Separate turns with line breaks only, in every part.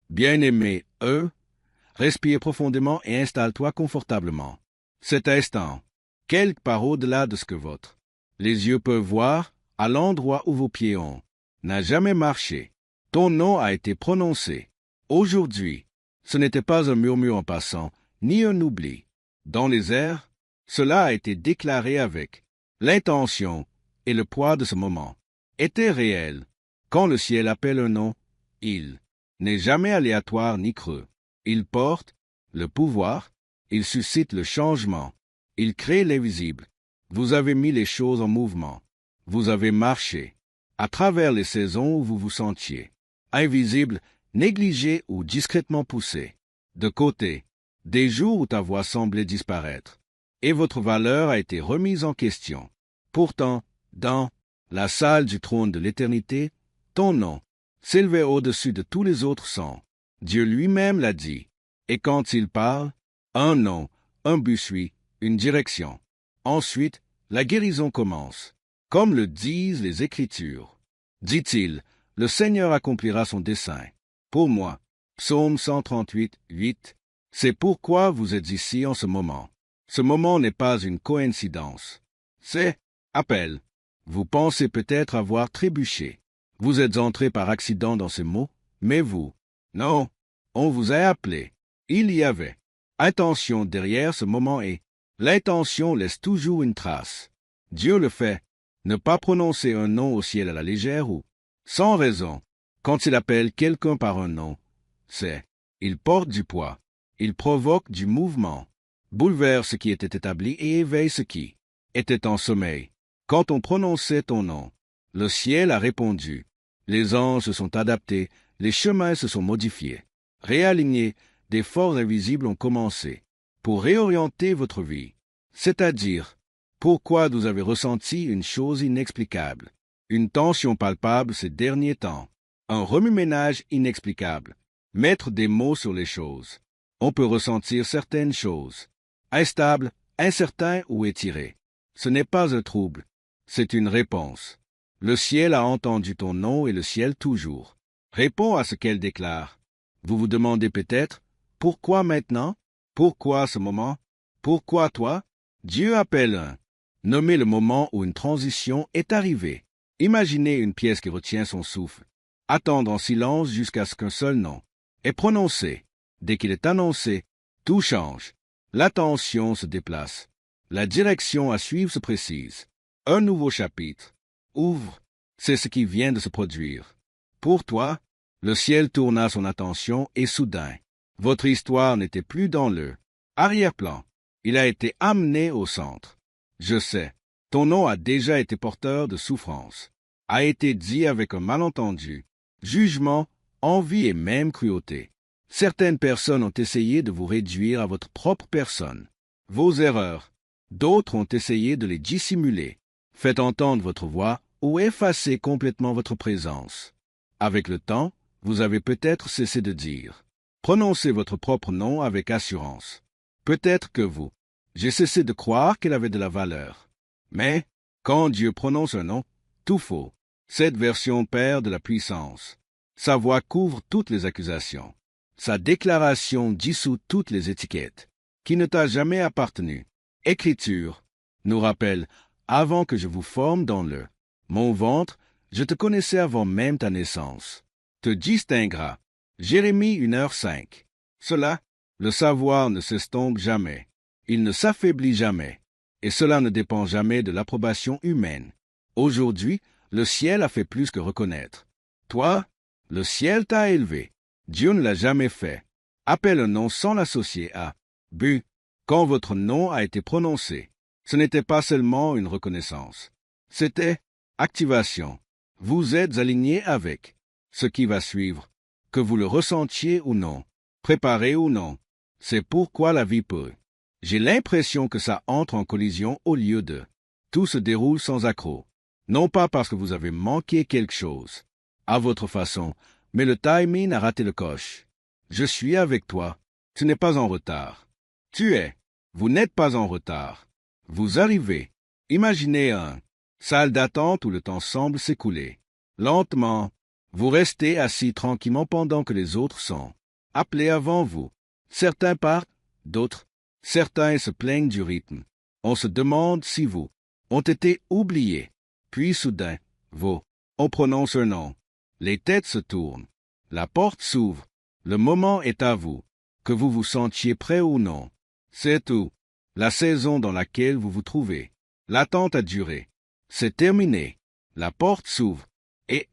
Bien-aimé, respire profondément et installe-toi confortablement. Cet instant, quelque part au-delà de ce que votre les yeux peuvent voir, à l'endroit où vos pieds ont, n'a jamais marché. Ton nom a été prononcé. Aujourd'hui, ce n'était pas un murmure en passant, ni un oubli. Dans les airs, cela a été déclaré avec l'intention et le poids de ce moment. Était réel. Quand le ciel appelle un nom, il n'est jamais aléatoire ni creux. Il porte le pouvoir, il suscite le changement, il crée l'invisible. Vous avez mis les choses en mouvement. Vous avez marché à travers les saisons où vous vous sentiez invisible, négligé ou discrètement poussé, de côté, des jours où ta voix semblait disparaître, et votre valeur a été remise en question. Pourtant, dans la salle du trône de l'éternité, ton nom s'élevait au-dessus de tous les autres sons. Dieu lui-même l'a dit. Et quand il parle, un nom, un but suit, une direction. Ensuite, la guérison commence. Comme le disent les Écritures. Dit-il, le Seigneur accomplira son dessein. Pour moi, Psaume 138, 8, c'est pourquoi vous êtes ici en ce moment. Ce moment n'est pas une coïncidence. C'est appel. Vous pensez peut-être avoir trébuché. Vous êtes entré par accident dans ces mots, mais vous, non, on vous a appelé. Il y avait intention derrière ce moment et l'intention laisse toujours une trace. Dieu le fait. Ne pas prononcer un nom au ciel à la légère ou, sans raison, quand il appelle quelqu'un par un nom, c'est, il porte du poids, il provoque du mouvement, bouleverse ce qui était établi et éveille ce qui était en sommeil. Quand on prononçait ton nom, le ciel a répondu, les anges se sont adaptés, les chemins se sont modifiés, réalignés, des forces invisibles ont commencé, pour réorienter votre vie, c'est-à-dire, pourquoi vous avez ressenti une chose inexplicable, une tension palpable ces derniers temps, un remue-ménage inexplicable, mettre des mots sur les choses. On peut ressentir certaines choses, instables, incertains ou étirés. Ce n'est pas un trouble, c'est une réponse. Le ciel a entendu ton nom et le ciel toujours répond à ce qu'elle déclare. Vous vous demandez peut-être, pourquoi maintenant? Pourquoi ce moment? Pourquoi toi? Dieu appelle un. Nommez le moment où une transition est arrivée. Imaginez une pièce qui retient son souffle. Attendre en silence jusqu'à ce qu'un seul nom est prononcé. Dès qu'il est annoncé, tout change. L'attention se déplace. La direction à suivre se précise. Un nouveau chapitre ouvre. C'est ce qui vient de se produire. Pour toi, le ciel tourna son attention et soudain, votre histoire n'était plus dans le arrière-plan. Il a été amené au centre. Je sais, ton nom a déjà été porteur de souffrance, a été dit avec un malentendu, jugement, envie et même cruauté. Certaines personnes ont essayé de vous réduire à votre propre personne, vos erreurs. D'autres ont essayé de les dissimuler. Faites entendre votre voix ou effacez complètement votre présence. Avec le temps, vous avez peut-être cessé de dire. Prononcez votre propre nom avec assurance. Peut-être que vous. J'ai cessé de croire qu'elle avait de la valeur. Mais, quand Dieu prononce un nom, tout faux. Cette version perd de la puissance. Sa voix couvre toutes les accusations. Sa déclaration dissout toutes les étiquettes, qui ne t'a jamais appartenu. Écriture nous rappelle, avant que je vous forme dans mon ventre, je te connaissais avant même ta naissance. Te distinguera. Jérémie 1h5. Cela, le savoir ne s'estompe jamais. Il ne s'affaiblit jamais, et cela ne dépend jamais de l'approbation humaine. Aujourd'hui, le ciel a fait plus que reconnaître. Toi, le ciel t'a élevé. Dieu ne l'a jamais fait. Appelle un nom sans l'associer à but. Quand votre nom a été prononcé, ce n'était pas seulement une reconnaissance. C'était activation. Vous êtes aligné avec ce qui va suivre, que vous le ressentiez ou non, préparé ou non. C'est pourquoi la vie peut. J'ai l'impression que ça entre en collision au lieu de. Tout se déroule sans accroc. Non pas parce que vous avez manqué quelque chose, à votre façon, mais le timing a raté le coche. Je suis avec toi. Tu n'es pas en retard. Tu es. Vous n'êtes pas en retard. Vous arrivez. Imaginez salle d'attente où le temps semble s'écouler. Lentement, Vous restez assis tranquillement pendant que les autres sont appelés avant vous. Certains partent, d'autres. Certains se plaignent du rythme. On se demande si vous ont été oubliés. Puis soudain, on prononce un nom. Les têtes se tournent. La porte s'ouvre. Le moment est à vous. Que vous vous sentiez prêt ou non. C'est tout. La saison dans laquelle vous vous trouvez. L'attente a duré. C'est terminé. La porte s'ouvre. Et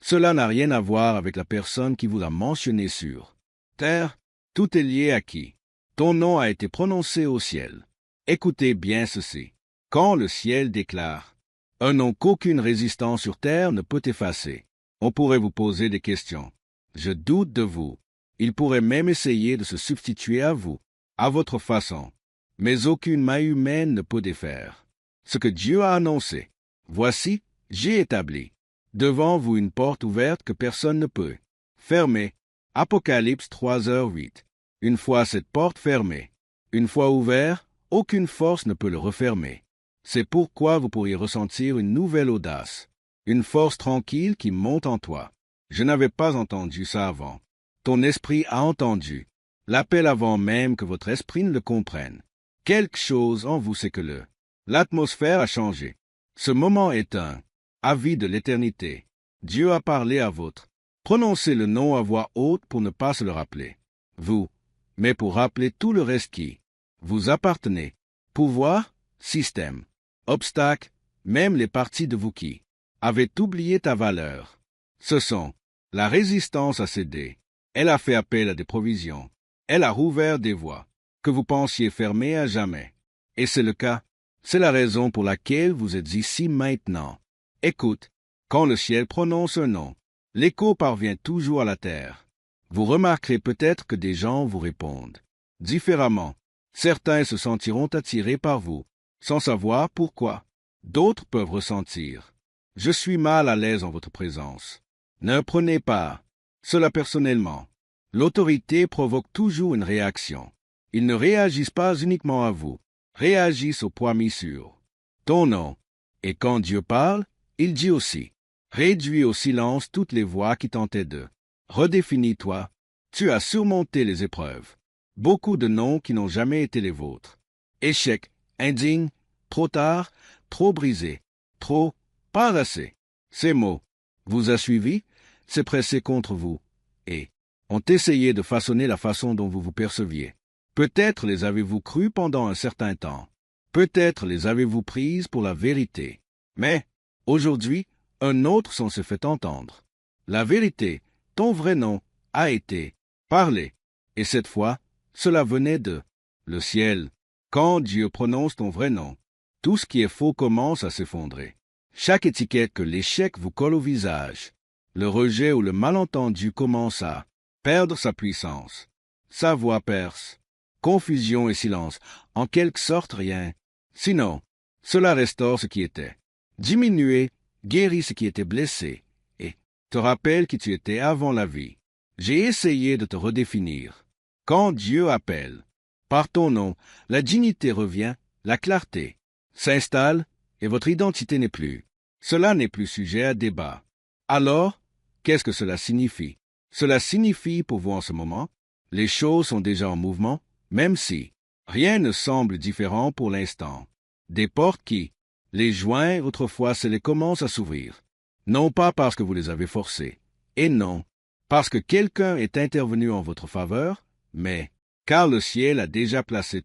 cela n'a rien à voir avec la personne qui vous a mentionné sur terre. Tout est lié à qui. Ton nom a été prononcé au ciel. Écoutez bien ceci. Quand le ciel déclare un nom qu'aucune résistance sur terre ne peut effacer, on pourrait vous poser des questions. Je doute de vous. Il pourrait même essayer de se substituer à vous, à votre façon. Mais aucune main humaine ne peut défaire ce que Dieu a annoncé. Voici, j'ai établi devant vous une porte ouverte que personne ne peut fermer. Apocalypse 3h8. Une fois cette porte fermée, une fois ouverte, aucune force ne peut le refermer. C'est pourquoi vous pourriez ressentir une nouvelle audace, une force tranquille qui monte en toi. Je n'avais pas entendu ça avant. Ton esprit a entendu l'appel avant même que votre esprit ne le comprenne. Quelque chose en vous, c'est que l'atmosphère a changé. Ce moment est un avis de l'éternité. Dieu a parlé à votre. Prononcez le nom à voix haute pour ne pas se le rappeler. Vous, mais pour rappeler tout le reste qui vous appartenez. Pouvoir, système, obstacle, même les parties de vous qui avaient oublié ta valeur. Ce sont la résistance a cédé. Elle a fait appel à des provisions. Elle a rouvert des voies que vous pensiez fermées à jamais. Et c'est le cas. C'est la raison pour laquelle vous êtes ici maintenant. Écoute, quand le ciel prononce un nom, l'écho parvient toujours à la terre. Vous remarquerez peut-être que des gens vous répondent différemment. Certains se sentiront attirés par vous, sans savoir pourquoi. D'autres peuvent ressentir « Je suis mal à l'aise en votre présence ». Ne prenez pas cela personnellement. L'autorité provoque toujours une réaction. Ils ne réagissent pas uniquement à vous, réagissent au poids mis sur ton nom. Et quand Dieu parle, il dit aussi « Réduis au silence toutes les voix qui tentaient de redéfinis-toi. Tu as surmonté les épreuves. Beaucoup de noms qui n'ont jamais été les vôtres. Échec, indigne, trop tard, trop brisé, trop, pas assez. Ces mots vous a suivi, s'est pressé contre vous, et ont essayé de façonner la façon dont vous vous perceviez. Peut-être les avez-vous crus pendant un certain temps. Peut-être les avez-vous prises pour la vérité. Mais, aujourd'hui, un autre son se fait entendre. La vérité, ton vrai nom, a été parlé. Et cette fois, cela venait de le ciel. Quand Dieu prononce ton vrai nom, tout ce qui est faux commence à s'effondrer. Chaque étiquette que l'échec vous colle au visage, le rejet ou le malentendu commence à perdre sa puissance. Sa voix perce. Confusion et silence, en quelque sorte rien. Sinon, cela restaure ce qui était diminué, guérit ce qui était blessé, et te rappelle qui tu étais avant la vie. J'ai essayé de te redéfinir. Quand Dieu appelle, par ton nom, la dignité revient, la clarté s'installe, et votre identité n'est plus. Cela n'est plus sujet à débat. Alors, qu'est-ce que cela signifie? Cela signifie pour vous en ce moment, les choses sont déjà en mouvement, même si rien ne semble différent pour l'instant. Des portes qui, les joints autrefois se les commencent à s'ouvrir. Non pas parce que vous les avez forcées, et non, parce que quelqu'un est intervenu en votre faveur, mais car le ciel a déjà placé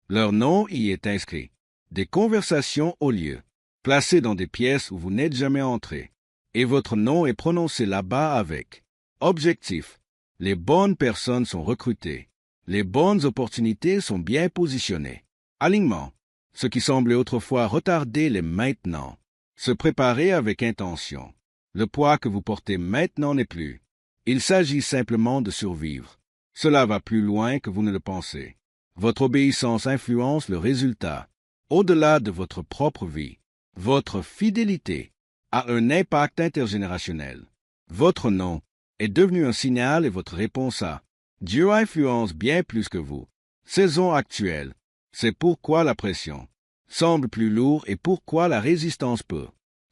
leur nom y est inscrit. Des conversations au lieu, placées dans des pièces où vous n'êtes jamais entré, et votre nom est prononcé là-bas avec objectif. Les bonnes personnes sont recrutées, les bonnes opportunités sont bien positionnées. Alignement, ce qui semblait autrefois retardé l'est maintenant. Se préparer avec intention. Le poids que vous portez maintenant n'est plus. Il s'agit simplement de survivre. Cela va plus loin que vous ne le pensez. Votre obéissance influence le résultat. Au-delà de votre propre vie, votre fidélité a un impact intergénérationnel. Votre nom est devenu un signal et votre réponse à Dieu influence bien plus que vous. Saison actuelle, c'est pourquoi la pression semble plus lourde et pourquoi la résistance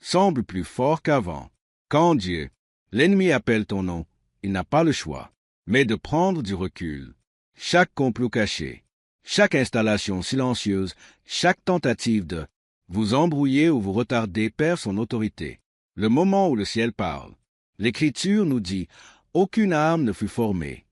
semble plus fort qu'avant. Quand Dieu L'ennemi appelle ton nom. Il n'a pas le choix, mais de prendre du recul. Chaque complot caché, chaque installation silencieuse, chaque tentative de vous embrouiller ou vous retarder perd son autorité. Le moment où le ciel parle, l'Écriture nous dit « Aucune arme ne fut formée.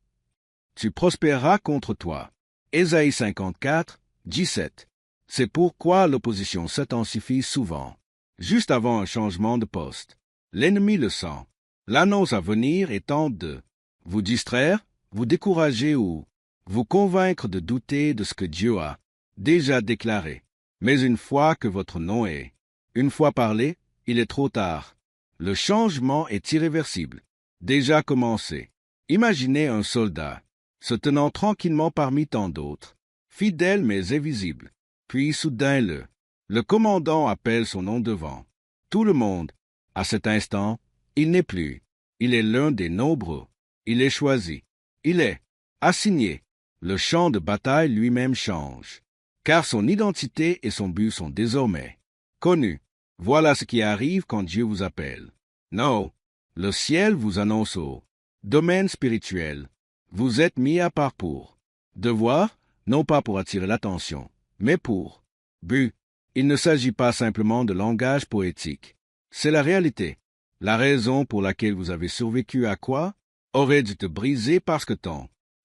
Tu prospéreras contre toi. » Ésaïe 54, 17. C'est pourquoi l'opposition s'intensifie souvent. Juste avant un changement de poste, l'ennemi le sent. L'annonce à venir étant de vous distraire, vous décourager ou vous convaincre de douter de ce que Dieu a déjà déclaré. Mais une fois que votre nom est, une fois parlé, il est trop tard. Le changement est irréversible, déjà commencé. Imaginez un soldat, se tenant tranquillement parmi tant d'autres, fidèle mais invisible. Puis soudain le commandant appelle son nom devant. Tout le monde, à cet instant, il n'est plus. Il est l'un des nombreux. Il est choisi. Il est assigné. Le champ de bataille lui-même change, car son identité et son but sont désormais connus. Voilà ce qui arrive quand Dieu vous appelle. Non, le ciel vous annonce au domaine spirituel. Vous êtes mis à part pour devoir, non pas pour attirer l'attention, mais pour but. Il ne s'agit pas simplement de langage poétique. C'est la réalité. La raison pour laquelle vous avez survécu à quoi aurait dû te briser parce que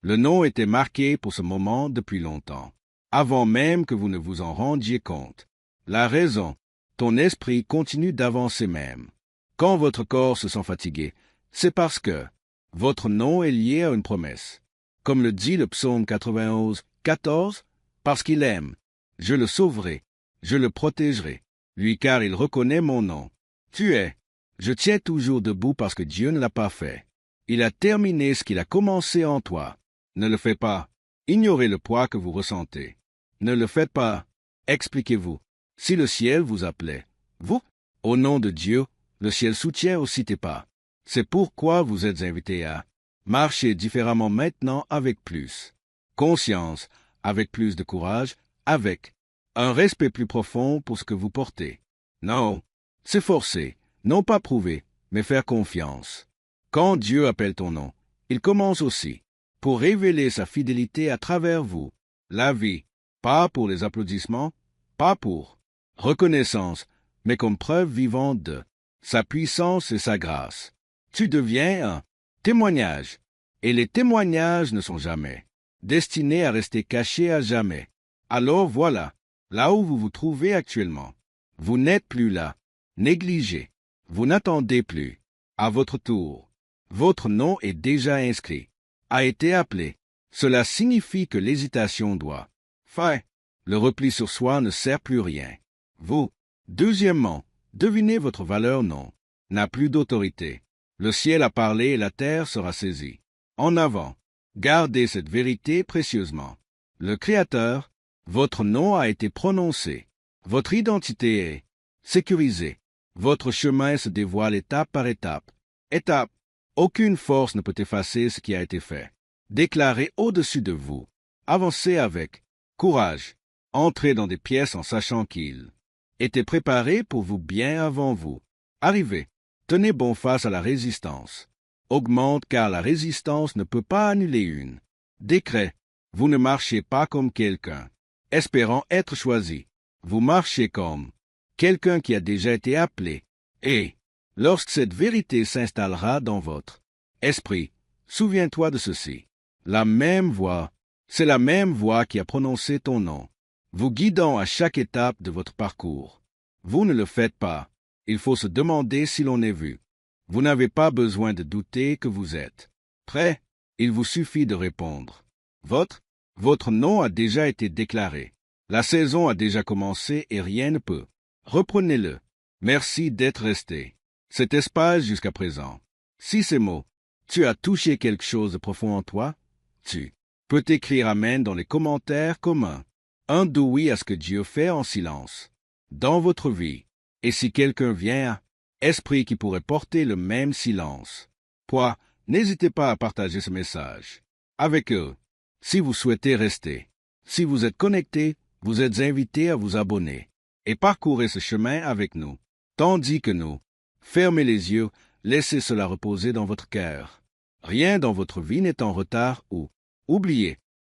le nom était marqué pour ce moment depuis longtemps, avant même que vous ne vous en rendiez compte. La raison, ton esprit continue d'avancer même. Quand votre corps se sent fatigué, c'est parce que votre nom est lié à une promesse. Comme le dit le psaume 91, 14, parce qu'il aime, je le sauverai, je le protégerai, lui car il reconnaît mon nom. Je tiens toujours debout parce que Dieu ne l'a pas fait. Il a terminé ce qu'il a commencé en toi. Ne le faites pas. Ignorez le poids que vous ressentez. Ne le faites pas. Expliquez-vous. Si le ciel vous appelait, vous, au nom de Dieu, le ciel soutient aussi tes pas. C'est pourquoi vous êtes invités à marcher différemment maintenant avec plus conscience, avec plus de courage, avec un respect plus profond pour ce que vous portez. Non, c'est forcer, non pas prouver, mais faire confiance. Quand Dieu appelle ton nom, il commence aussi pour révéler sa fidélité à travers vous. La vie, pas pour les applaudissements, pas pour reconnaissance, mais comme preuve vivante de sa puissance et sa grâce. Tu deviens un témoignage, et les témoignages ne sont jamais destinés à rester cachés à jamais. Alors voilà, là où vous vous trouvez actuellement. Vous n'êtes plus là, négligé. Vous n'attendez plus. À votre tour, votre nom est déjà inscrit, a été appelé. Cela signifie que l'hésitation doit faire. Le repli sur soi ne sert plus rien. Vous, deuxièmement, devinez votre valeur non, n'a plus d'autorité. Le ciel a parlé et la terre sera saisie. En avant, gardez cette vérité précieusement. Le Créateur, votre nom a été prononcé. Votre identité est sécurisée. Votre chemin se dévoile étape par étape. Étape. Aucune force ne peut effacer ce qui a été fait. Déclarez au-dessus de vous. Avancez avec courage. Entrez dans des pièces en sachant qu'il était préparé pour vous bien avant vous. Arrivez. Tenez bon face à la résistance. Augmente car la résistance ne peut pas annuler une. Décret. Vous ne marchez pas comme quelqu'un, espérant être choisi. Vous marchez comme quelqu'un qui a déjà été appelé. Et, lorsque cette vérité s'installera dans votre esprit, souviens-toi de ceci. La même voix, c'est la même voix qui a prononcé ton nom, vous guidant à chaque étape de votre parcours. Vous ne le faites pas. Il faut se demander si l'on est vu. Vous n'avez pas besoin de douter que vous êtes prêt. Il vous suffit de répondre. Votre nom a déjà été déclaré. La saison a déjà commencé et rien ne peut. Reprenez-le. Merci d'être resté. Cet espace jusqu'à présent. Si ces mots, tu as touché quelque chose de profond en toi, tu peux écrire Amen dans les commentaires communs. Un doux oui à ce que Dieu fait en silence dans votre vie. Et si quelqu'un vient, esprit qui pourrait porter le même silence, n'hésitez pas à partager ce message avec eux. Si vous souhaitez rester, si vous êtes connecté, vous êtes invité à vous abonner et parcourir ce chemin avec nous, tandis que nous, fermez les yeux, Laissez cela reposer dans votre cœur. Rien dans votre vie n'est en retard ou oublié.